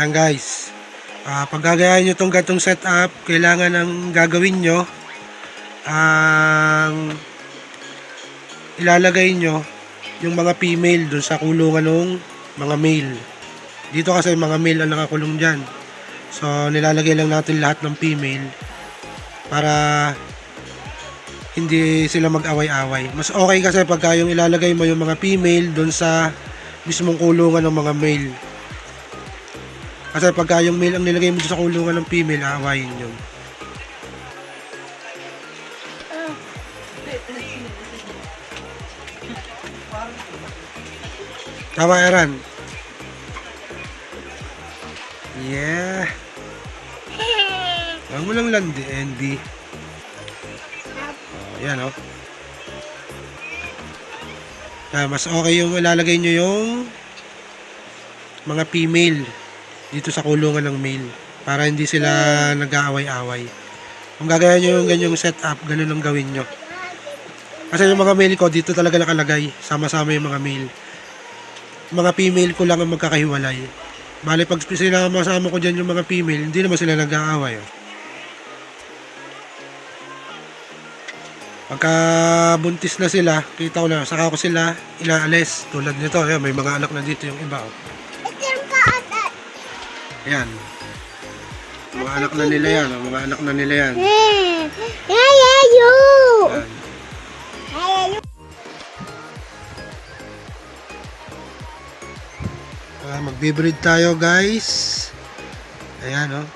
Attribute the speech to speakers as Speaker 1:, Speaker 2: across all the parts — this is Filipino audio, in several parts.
Speaker 1: Ayan guys, pag gagayahin nyo itong gatong setup, kailangan ang gagawin nyo, ang ilalagay nyo yung mga female dun sa kulungan ng mga male. Dito kasi mga male ang nakakulong dyan. So nilalagay lang natin lahat ng female para hindi sila mag-away-away. Mas okay kasi pagka yung ilalagay mo yung mga female dun sa mismong kulungan ng mga male. Kasi pagka yung male ang nilagay mo sa kulungan ng female, aawayin yun. Tama, Eran? Yeah. Huwag mo lang landi, Andy. Ayan, oh. Mas okay yung ilalagay nyo yung mga female dito sa kulungan ng male para hindi sila nag-aaway-away. Kung gagawin nyo yung ganyang setup, ganun ang gawin nyo. Kasi yung mga male ko, dito talaga nakalagay. Sama-sama yung mga male. Mga female ko lang ang magkakahiwalay. Bale, pag sila masama ko dyan yung mga female, hindi naman sila nag-aaway. Oh. Pagka buntis na sila, kita ko na, saka ko sila inaalis. Tulad nito, ayan, may mga anak na dito yung iba. Oh. Ayan. Mga anak na nila yan. Mga anak na nila yan. Magbe-breed tayo guys. Ayan oh.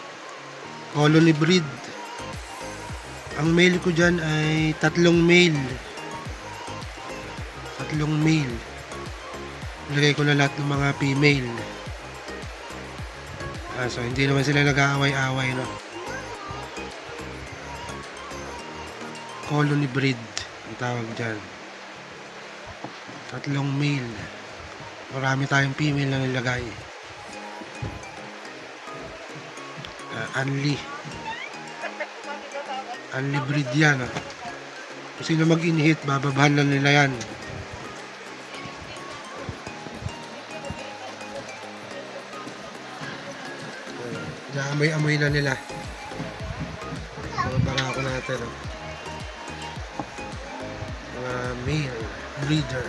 Speaker 1: Colony breed. Ang male ko dyan ay 3 male. 3 male. Lagay ko na lahat ng mga female. So hindi naman sila nag-aaway-away, no? Colony breed ang tawag dyan. 3 male. Marami tayong female na nilagay. Unli breed yan, oh. Kung sino mag-inhit, bababahan na nila yan. Amoy-amoy na nila. Mga barako natin, oh. Mga male breeder.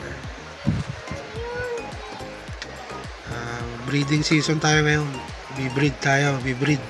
Speaker 1: Breeding season tayo ngayon. Bibreed tayo, bibreed.